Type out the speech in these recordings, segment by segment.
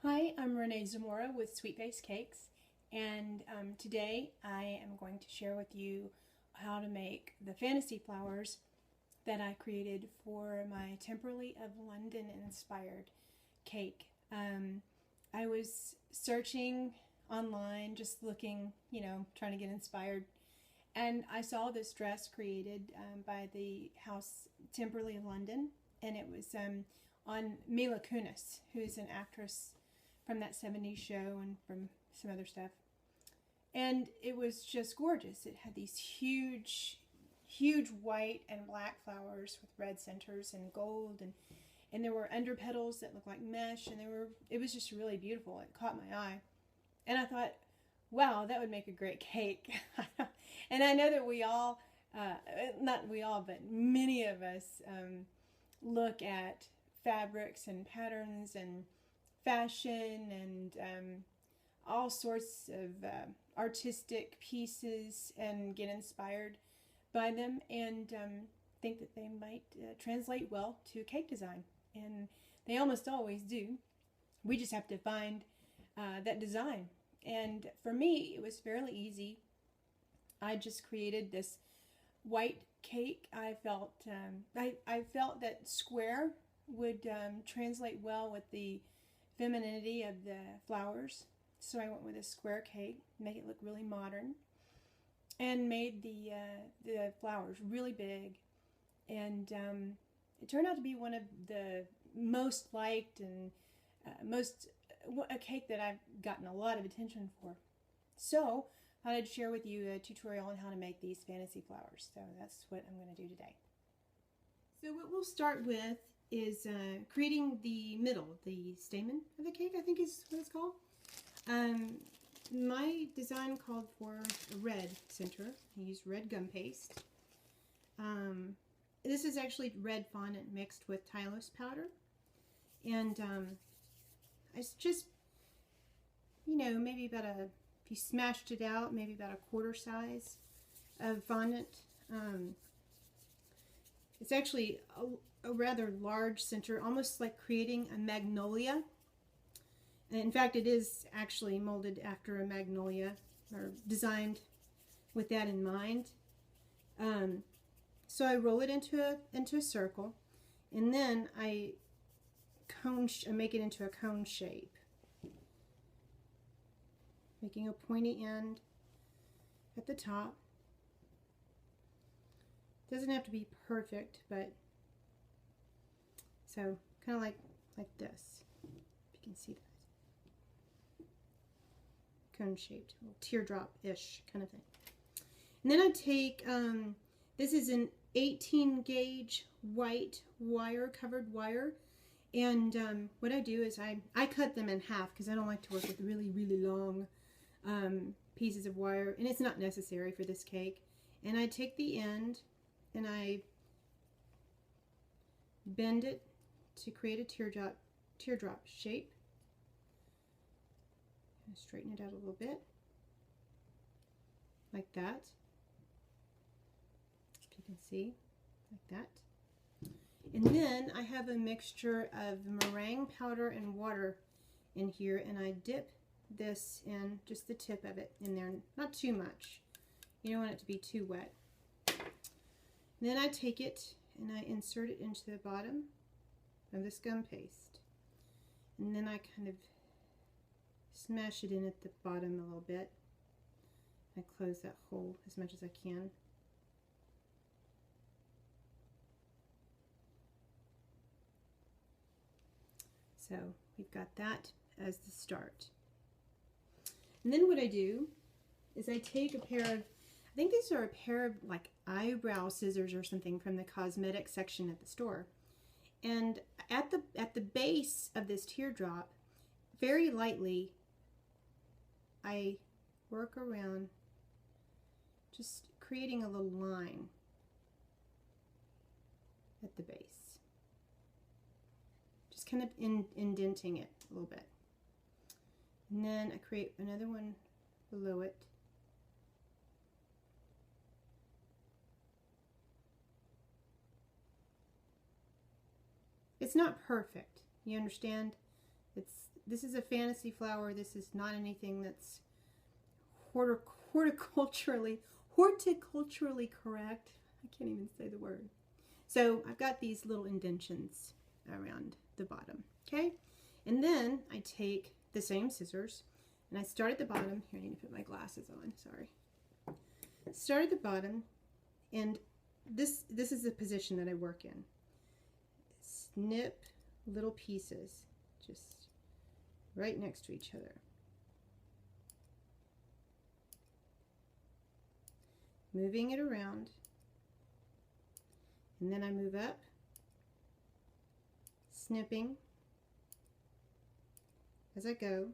Hi, I'm Renee Zamora with Sweet Face Cakes, and today I am going to share with you how to make the fantasy flowers that I created for my Temperley of London inspired cake. I was searching online, just looking, trying to get inspired, and I saw this dress created by the house Temperley of London, and it was on Mila Kunis, who's an actress from that 70s show and from some other stuff. And it was just gorgeous. It had these huge, huge white and black flowers with red centers and gold, and there were under petals that looked like mesh, and it was just really beautiful. It caught my eye. And I thought, wow, that would make a great cake. And I know that we all, not we all, but many of us look at fabrics and patterns and fashion and all sorts of artistic pieces and get inspired by them and think that they might translate well to cake design. And they almost always do. We just have to find that design. And for me, it was fairly easy. I just created this white cake. I felt that square would translate well with the femininity of the flowers, so I went with a square cake, make it look really modern, and made the flowers really big, and it turned out to be one of the most liked and a cake that I've gotten a lot of attention for. So I thought I'd share with you a tutorial on how to make these fantasy flowers. So that's what I'm going to do today. So what we'll start with is creating the middle, the stamen of the cake, I think is what it's called. My design called for a red center. I used red gum paste. This is actually red fondant mixed with Tylose powder. And it's just, maybe about if you smashed it out, maybe about a quarter size of fondant. It's actually a rather large center, almost like creating a magnolia. And in fact, it is actually molded after a magnolia, or designed with that in mind. So I roll it into a circle, and then I make it into a cone shape, making a pointy end at the top. Doesn't have to be perfect, but so kind of like this, if you can see that. Cone shaped, little teardrop-ish kind of thing. And then I take, this is an 18 gauge white wire, covered wire, and what I do is I cut them in half because I don't like to work with really, really long pieces of wire, and it's not necessary for this cake. And I take the end and I bend it to create a teardrop shape. Straighten it out a little bit, like that. If you can see, like that. And then I have a mixture of meringue powder and water in here, and I dip this in, just the tip of it in there, not too much. You don't want it to be too wet. And then I take it and I insert it into the bottom of this gum paste. And then I kind of smash it in at the bottom a little bit. I close that hole as much as I can. So we've got that as the start. And then what I do is I take a pair of, I think these are a pair of like eyebrow scissors or something from the cosmetic section at the store. And at the base of this teardrop, very lightly, I work around, just creating a little line at the base. Just kind of indenting it a little bit. And then I create another one below it. It's not perfect, you understand? This is a fantasy flower. This is not anything that's horticulturally correct. I can't even say the word. So I've got these little indentions around the bottom. Okay, and then I take the same scissors and I start at the bottom. Here, I need to put my glasses on. Sorry. Start at the bottom, and this is the position that I work in. Snip little pieces just right next to each other. Moving it around, and then I move up, snipping as I go,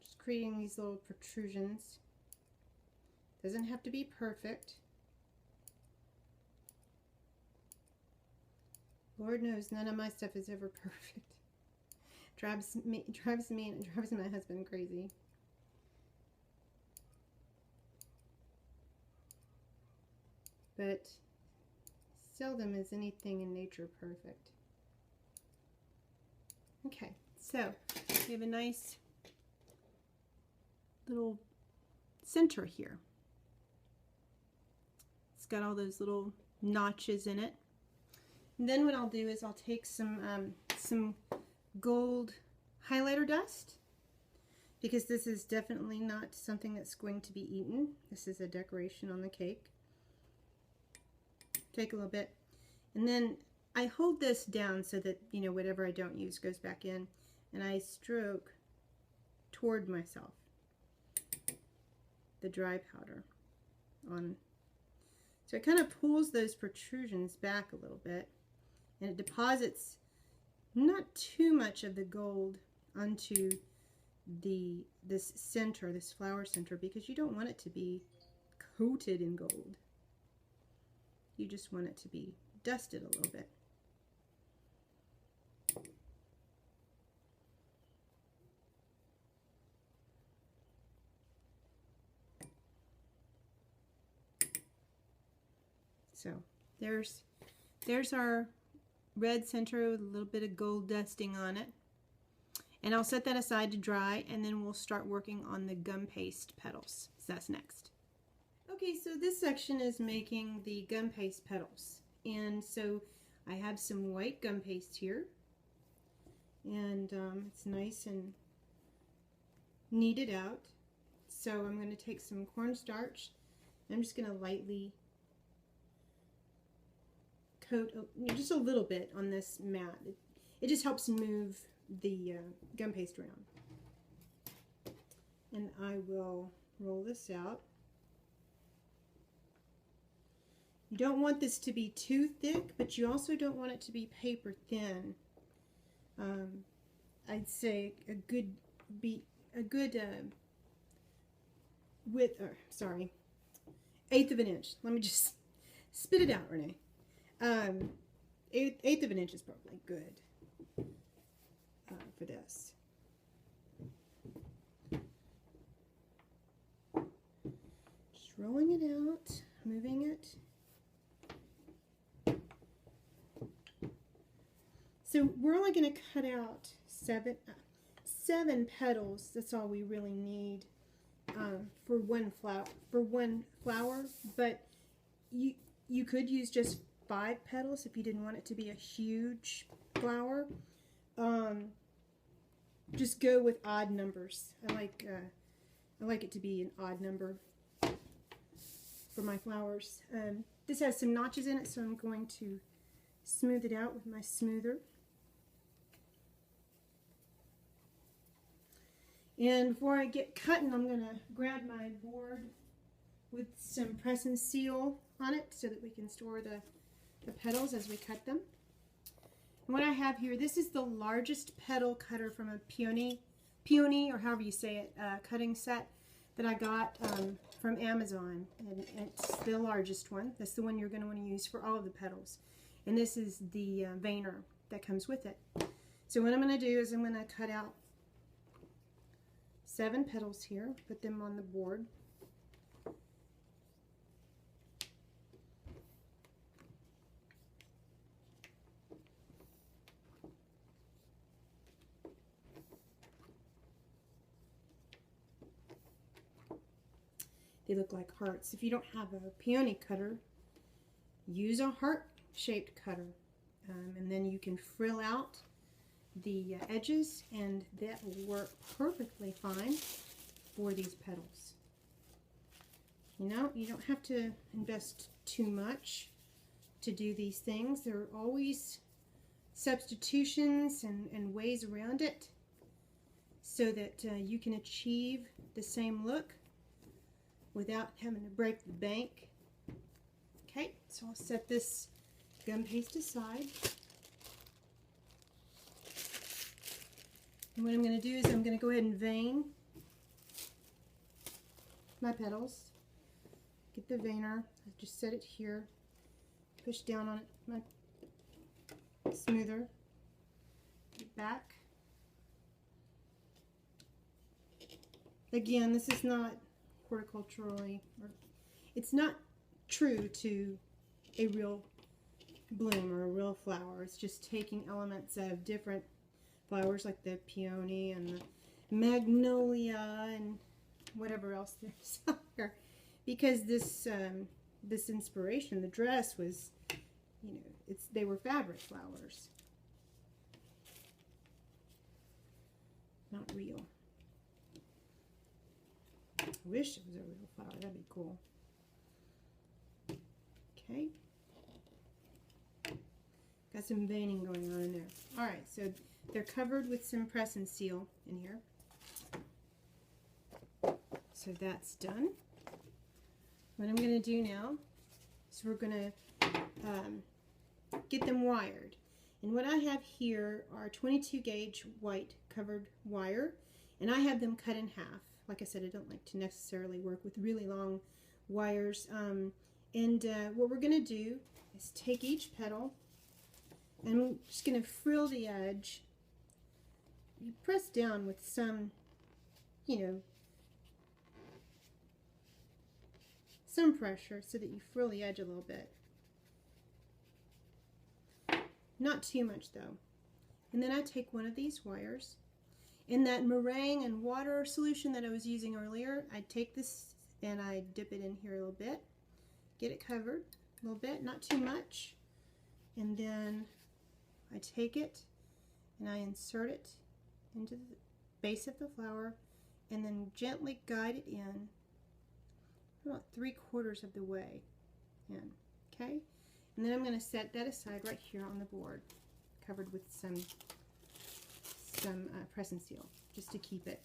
just creating these little protrusions. Doesn't have to be perfect. Lord knows none of my stuff is ever perfect. Drives me and it drives my husband crazy. But seldom is anything in nature perfect. Okay, so we have a nice little center here. It's got all those little notches in it. And then what I'll do is I'll take some gold highlighter dust, because this is definitely not something that's going to be eaten. This is a decoration on the cake. Take a little bit, and then I hold this down so that, you know, whatever I don't use goes back in, and I stroke toward myself the dry powder on. So it kind of pulls those protrusions back a little bit, and it deposits not too much of the gold onto this center, this flower center, because you don't want it to be coated in gold. You just want it to be dusted a little bit. So there's our red center with a little bit of gold dusting on it. And I'll set that aside to dry, and then we'll start working on the gum paste petals. So that's next. Okay, so this section is making the gum paste petals. And so I have some white gum paste here. And it's nice and kneaded out. So I'm going to take some cornstarch. I'm just going to lightly coat just a little bit on this mat. It just helps move the gum paste around. And I will roll this out. You don't want this to be too thick, but you also don't want it to be paper thin. I'd say a good width, or sorry, 1/8 of an inch. Let me just spit it out, Renee. 1/8 of an inch is probably good for this. Just rolling it out, moving it. So we're only going to cut out seven petals. That's all we really need for one flower. But you could use just 5 petals if you didn't want it to be a huge flower. Just go with odd numbers. I like it to be an odd number for my flowers. This has some notches in it, so I'm going to smooth it out with my smoother. And before I get cutting, I'm going to grab my board with some press and seal on it so that we can store the petals as we cut them. And what I have here, this is the largest petal cutter from a peony, or however you say it, cutting set that I got from Amazon. And it's the largest one. That's the one you're going to want to use for all of the petals. And this is the veiner that comes with it. So what I'm going to do is I'm going to cut out 7 petals here, put them on the board. they look like hearts. If you don't have a peony cutter, use a heart-shaped cutter. And then you can frill out the edges, and that will work perfectly fine for these petals. You know, you don't have to invest too much to do these things. There are always substitutions and ways around it so that you can achieve the same look without having to break the bank. Okay, so I'll set this gum paste aside. And what I'm going to do is I'm going to go ahead and vein my petals. Get the veiner. I just set it here. Push down on it, my smoother. Get back. Again, this is not horticulturally, or it's not true to a real bloom or a real flower. It's just taking elements of different flowers like the peony and the magnolia and whatever else there's out there. Because this this inspiration, the dress was, you know, they were fabric flowers, not real. I wish it was a real flower. That'd be cool. Okay. Got some veining going on in there. All right, so they're covered with some press and seal in here. So that's done. What I'm going to do now is we're going to get them wired. And what I have here are 22 gauge white covered wire, and I have them cut in half. Like I said, I don't like to necessarily work with really long wires. What we're going to do is take each petal, and I'm just going to frill the edge. You press down with some, you know, some pressure so that you frill the edge a little bit. Not too much though. And then I take one of these wires, in that meringue and water solution that I was using earlier, I take this and I dip it in here a little bit, get it covered a little bit, not too much, and then I take it and I insert it into the base of the flower and then gently guide it in about 3/4 of the way in, okay? And then I'm going to set that aside right here on the board, covered with some press and seal, just to keep it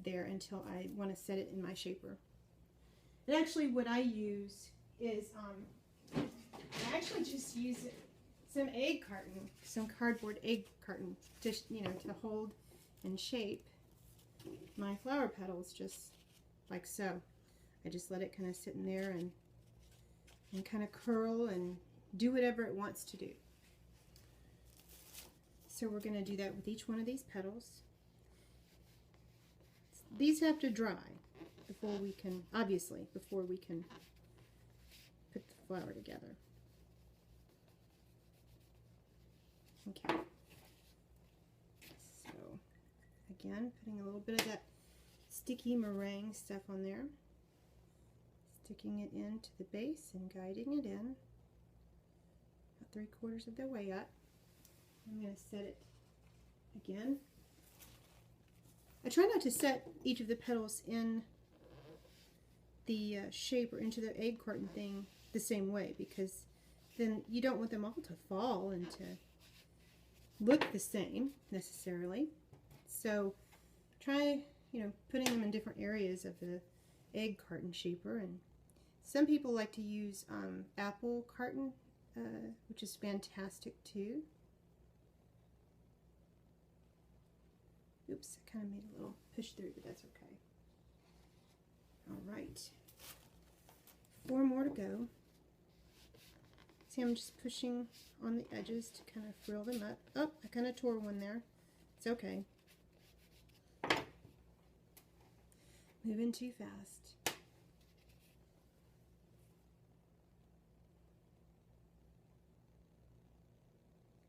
there until I want to set it in my shaper. And actually what I use is, I actually just use some egg carton, some cardboard egg carton, to, you know, to hold and shape my flower petals just like so. I just let it kind of sit in there and kind of curl and do whatever it wants to do. So we're going to do that with each one of these petals. These have to dry before we can, obviously, before we can put the flower together. Okay. So, again, putting a little bit of that sticky meringue stuff on there. Sticking it into the base and guiding it in. About 3/4 of the way up. I'm going to set it again. I try not to set each of the petals in the shape or into the egg carton thing the same way, because then you don't want them all to fall and to look the same necessarily. So try, you know, putting them in different areas of the egg carton shaper. And some people like to use apple carton, which is fantastic too. Oops, I kind of made a little push through, but that's okay. All right, 4 more to go. See, I'm just pushing on the edges to kind of frill them up. Oh, I kind of tore one there. It's okay. Moving too fast.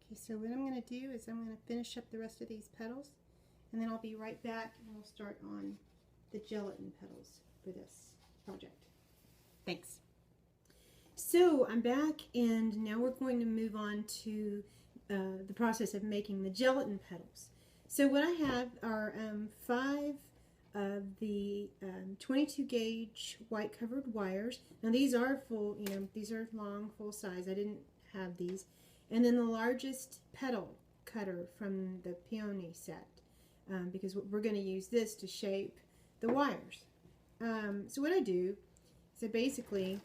Okay, so what I'm going to do is I'm going to finish up the rest of these petals, and then I'll be right back and we'll start on the gelatin petals for this. project. Thanks. So I'm back, and now we're going to move on to the process of making the gelatin petals. So what I have are 5 of the 22 gauge white covered wires. Now these are full, these are long, full size. I didn't have these. And then the largest petal cutter from the peony set, because we're going to use this to shape the wires. So what I do is I basically,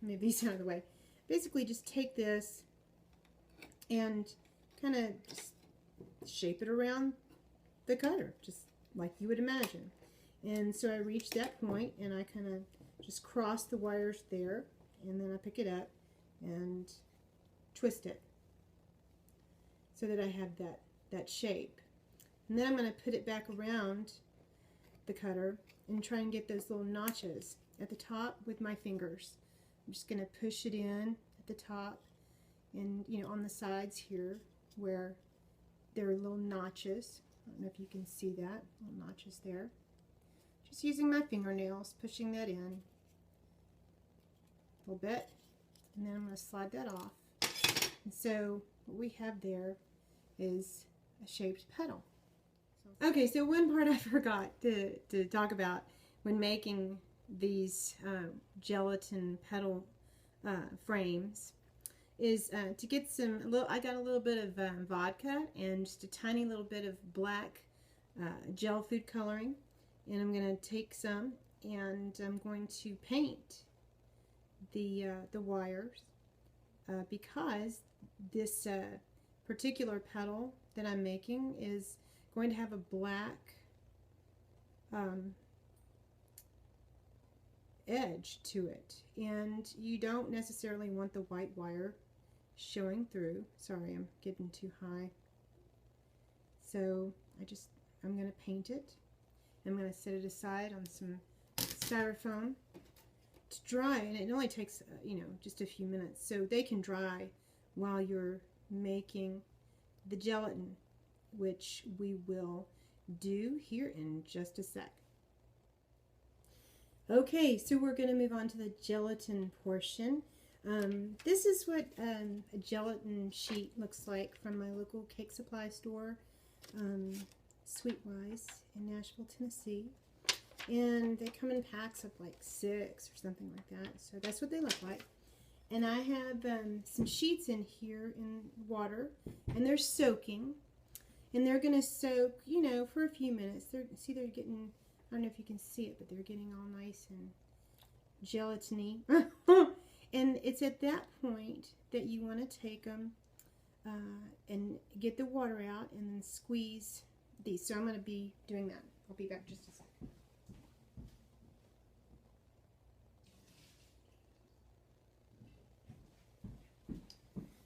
move these out of the way, basically just take this and kind of just shape it around the cutter, just like you would imagine. And so I reach that point and I kind of just cross the wires there, and then I pick it up and twist it so that I have that shape. And then I'm going to put it back around the cutter and try and get those little notches at the top with my fingers. I'm just going to push it in at the top and on the sides here where there are little notches. I don't know if you can see that, little notches there. Just using my fingernails, pushing that in a little bit, and then I'm going to slide that off. And so what we have there is a shaped petal. Okay, so one part I forgot to talk about when making these gelatin petal frames is to get I got a little bit of vodka and just a tiny little bit of black gel food coloring, and I'm going to take some and I'm going to paint the wires because this particular petal that I'm making is going to have a black edge to it, and you don't necessarily want the white wire showing through. Sorry, I'm getting too high. So I'm going to paint it. I'm going to set it aside on some styrofoam to dry, and it only takes just a few minutes, so they can dry while you're making the gelatin, which we will do here in just a sec. Okay, so we're going to move on to the gelatin portion. This is what a gelatin sheet looks like from my local cake supply store, Sweetwise in Nashville, Tennessee. And they come in packs of like 6 or something like that. So that's what they look like. And I have some sheets in here in water, and they're soaking. And they're going to soak, for a few minutes. They're getting, I don't know if you can see it, but they're getting all nice and gelatiny. And it's at that point that you want to take them and get the water out and then squeeze these. So I'm going to be doing that. I'll be back just a second.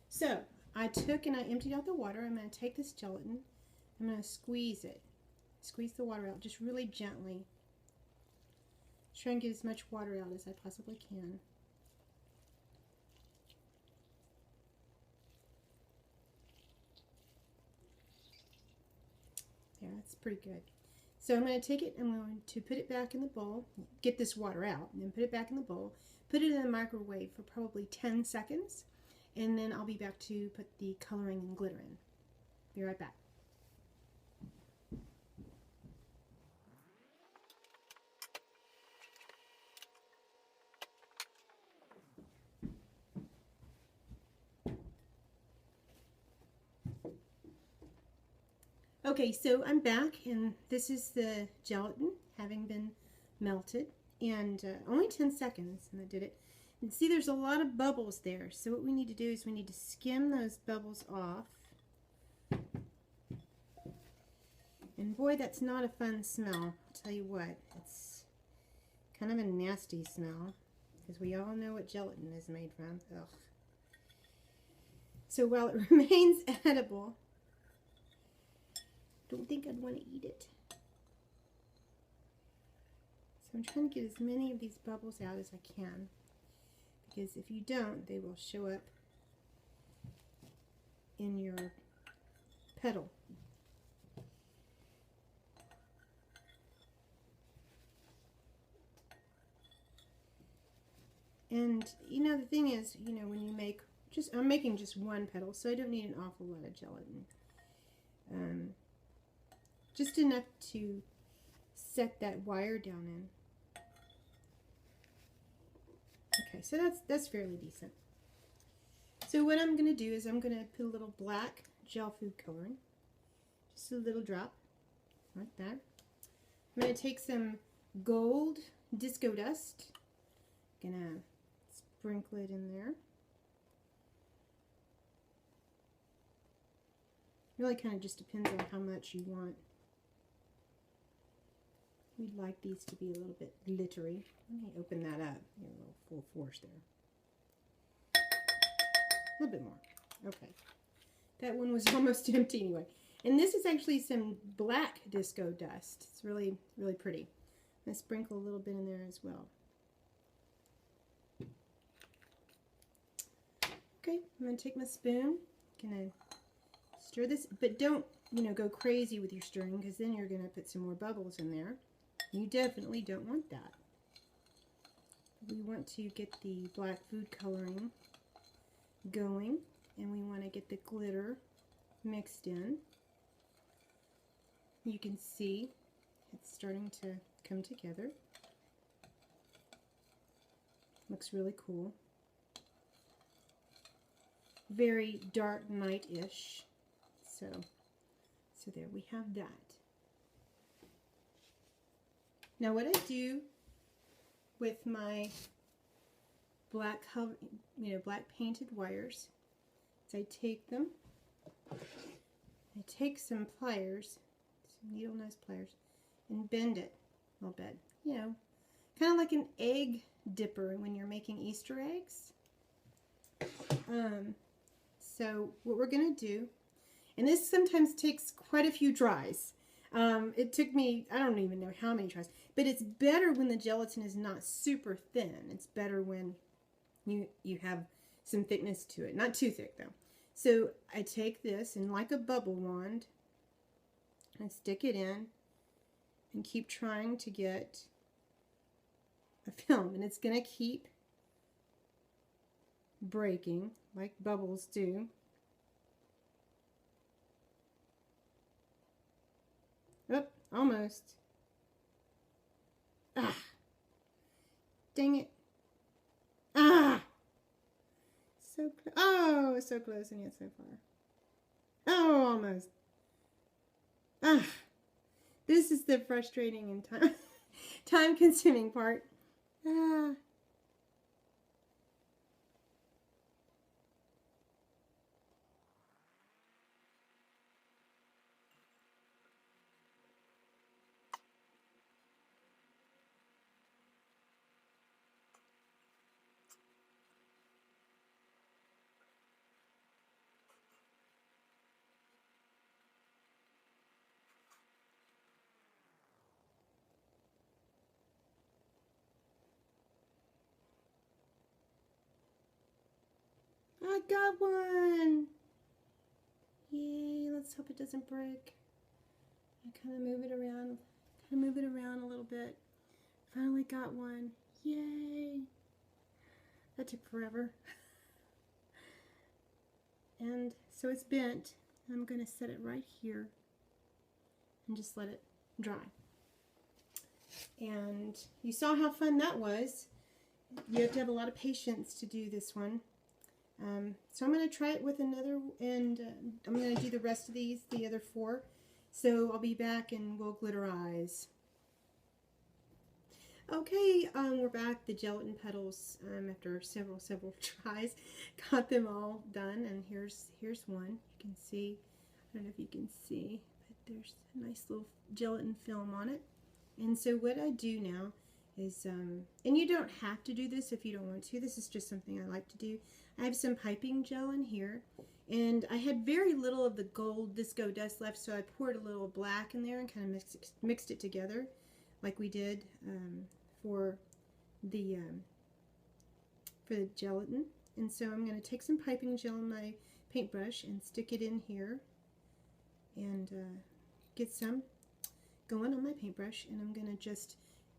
So I took and I emptied out the water. I'm going to take this gelatin. I'm going to squeeze it. Squeeze the water out just really gently. Try and get as much water out as I possibly can. There, that's pretty good. So I'm going to take it, I'm going to put it back in the bowl, get this water out, and then put it back in the bowl, put it in the microwave for probably 10 seconds, and then I'll be back to put the coloring and glitter in. Be right back. Okay, so I'm back, and this is the gelatin having been melted, and only 10 seconds, and I did it. And see, there's a lot of bubbles there, so what we need to do is we need to skim those bubbles off. And boy, that's not a fun smell. I'll tell you what, it's kind of a nasty smell, because we all know what gelatin is made from. Ugh. So while it remains edible, don't think I'd want to eat it. So I'm trying to get as many of these bubbles out as I can, because if you don't, they will show up in your petal. And you know, the thing is, you know, when you make I'm making just one petal, so I don't need an awful lot of gelatin. Just enough to set that wire down in. Okay, so that's fairly decent. So what I'm going to do is I'm going to put a little black gel food coloring, just a little drop, like that. I'm going to take some gold disco dust, going to sprinkle it in there. Really kind of just depends on how much you want. We'd like these to be a little bit glittery. Let me open that up. A little full force there. A little bit more. Okay. That one was almost empty anyway. And this is actually some black disco dust. It's really, really pretty. I'm going to sprinkle a little bit in there as well. Okay, I'm going to take my spoon. I'm going to stir this, but don't, you know, go crazy with your stirring, because then you're going to put some more bubbles in there. You definitely don't want that. We want to get the black food coloring going, and we want to get the glitter mixed in. You can see it's starting to come together. Looks really cool. Very dark night-ish. So there we have that. Now what I do with my black painted wires is I take them, I take some pliers, some needle nose pliers, and bend it a little bit. You know, kind of like an egg dipper when you're making Easter eggs. So what we're going to do, and this sometimes takes quite a few tries. It took me, I don't even know how many tries, but it's better when the gelatin is not super thin. It's better when you have some thickness to it. Not too thick though. So I take this and like a bubble wand, I stick it in and keep trying to get a film, and it's going to keep breaking like bubbles do. Oh, almost. Ah. Dang it. Ah. So close. Oh, so close and yet so far. Oh, almost. Ah. This is the frustrating and time-consuming part. Ah. I got one! Yay, let's hope it doesn't break. I kind of move it around a little bit. Finally got one. Yay! That took forever. And so it's bent. I'm going to set it right here and just let it dry. And you saw how fun that was. You have to have a lot of patience to do this one. So I'm going to try it with another, and I'm going to do the rest of these, the other 4. So I'll be back and we'll gliterize. Okay, we're back. The gelatin petals, after several tries, got them all done, and here's one. You can see, I don't know if you can see, but there's a nice little gelatin film on it. And so what I do now is, and you don't have to do this if you don't want to. This is just something I like to do. I have some piping gel in here, and I had very little of the gold disco dust left, so I poured a little black in there and kind of mixed it together like we did for the gelatin. And so I'm going to take some piping gel in my paintbrush and stick it in here and get some going on my paintbrush, and I'm going to just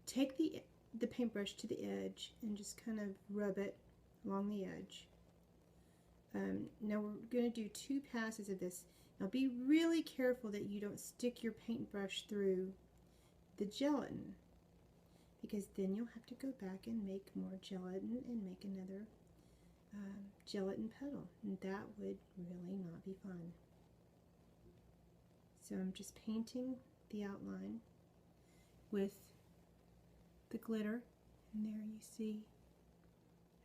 take the the paintbrush to the edge and just kind of rub it along the edge. Now we're going to do 2 passes of this. Now be really careful that you don't stick your paintbrush through the gelatin, because then you'll have to go back and make more gelatin and make another gelatin petal, and that would really not be fun. So I'm just painting the outline with the glitter, and there you see,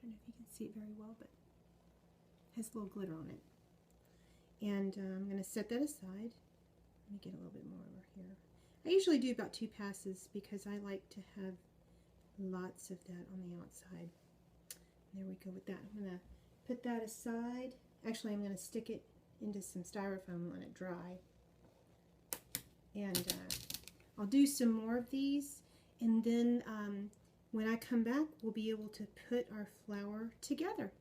I don't know if you can see it very well, but it has a little glitter on it. And I'm going to set that aside. Let me get a little bit more over here. I usually do about 2 passes because I like to have lots of that on the outside. There we go with that. I'm going to put that aside. Actually, I'm going to stick it into some styrofoam and let it dry. And I'll do some more of these, and then when I come back, we'll be able to put our flower together.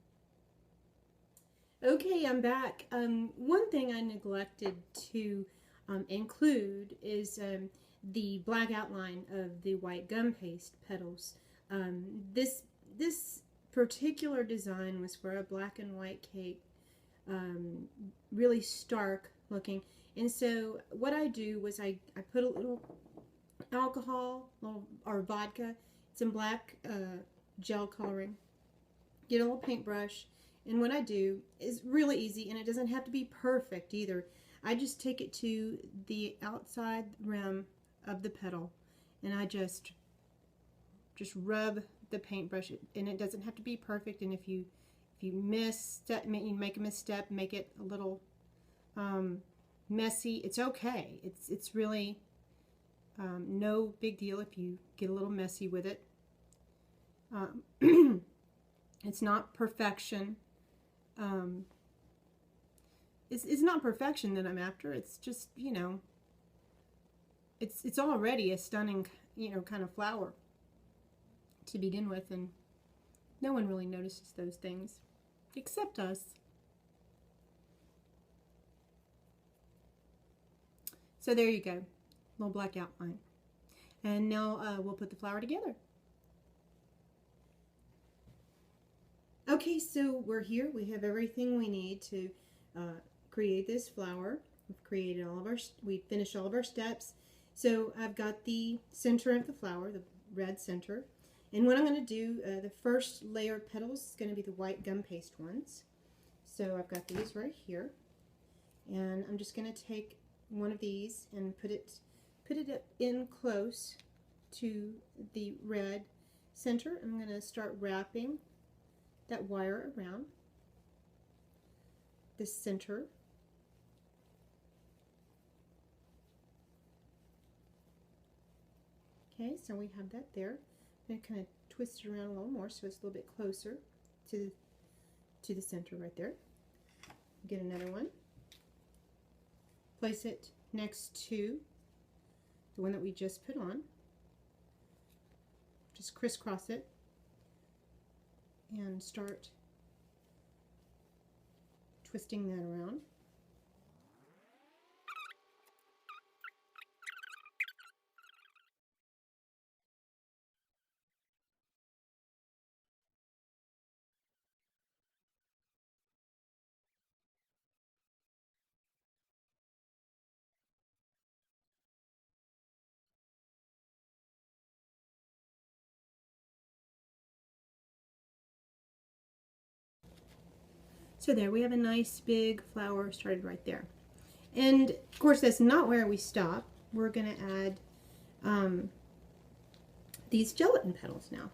Okay, I'm back. One thing I neglected to include is the black outline of the white gum paste petals. This particular design was for a black and white cake, really stark looking. And so what I do was I put a little alcohol or vodka, some black gel coloring, get a little paintbrush, and what I do is really easy, and it doesn't have to be perfect either. I just take it to the outside rim of the petal, and I just rub the paintbrush, and it doesn't have to be perfect. And if you make a misstep, make it a little messy, it's okay. It's really no big deal if you get a little messy with it. It's not perfection. It's not perfection that I'm after. It's just, you know, it's already a stunning, you know, kind of flower to begin with, and no one really notices those things except us. So there you go, little black outline. And now we'll put the flower together. Okay, so we're here. We have everything we need to create this flower. We've created we finished all of our steps. So I've got the center of the flower, the red center. And what I'm going to do, the first layer of petals is going to be the white gum paste ones. So I've got these right here. And I'm just going to take one of these and put it in close to the red center. I'm going to start wrapping that wire around the center. Okay, so we have that there. I'm going to kind of twist it around a little more so it's a little bit closer to the center right there. Get another one. Place it next to the one that we just put on. Just crisscross it and start twisting that around. So there we have a nice big flower started right there. And of course that's not where we stop. We're going to add these gelatin petals now.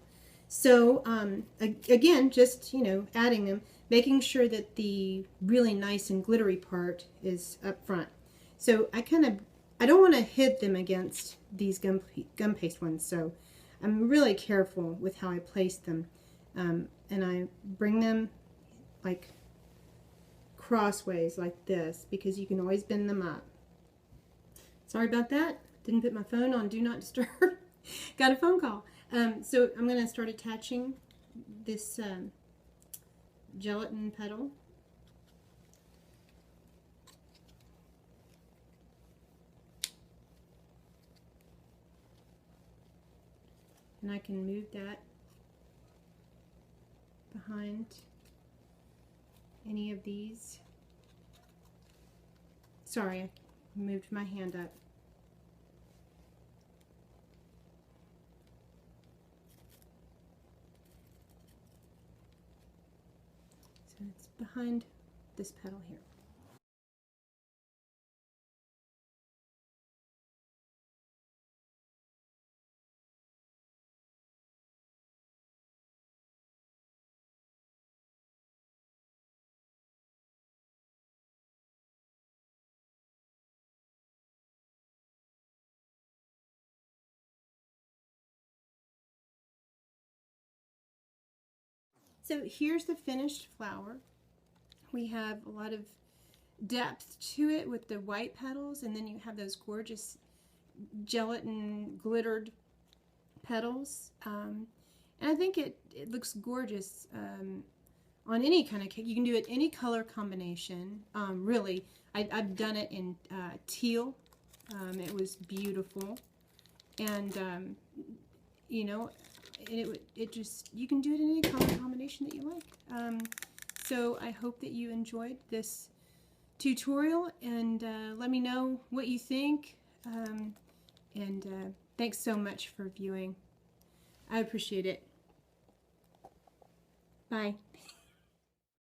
So again, just, you know, adding them, making sure that the really nice and glittery part is up front. So I don't want to hit them against these gum paste ones, so I'm really careful with how I place them. And I bring them like crossways like this, because you can always bend them up. Sorry about that. Didn't put my phone on Do Not Disturb. Got a phone call. So I'm going to start attaching this gelatin petal. And and I can move that behind any of these. Sorry, I moved my hand up. So it's behind this petal here. So here's the finished flower. We have a lot of depth to it with the white petals, and then you have those gorgeous gelatin glittered petals. And I think it looks gorgeous on any kind of cake. You can do it any color combination. Really, I've done it in teal. It was beautiful, and you know, it just, you can do it in any color combination that you like. So I hope that you enjoyed this tutorial, and let me know what you think. And thanks so much for viewing. I appreciate it. Bye.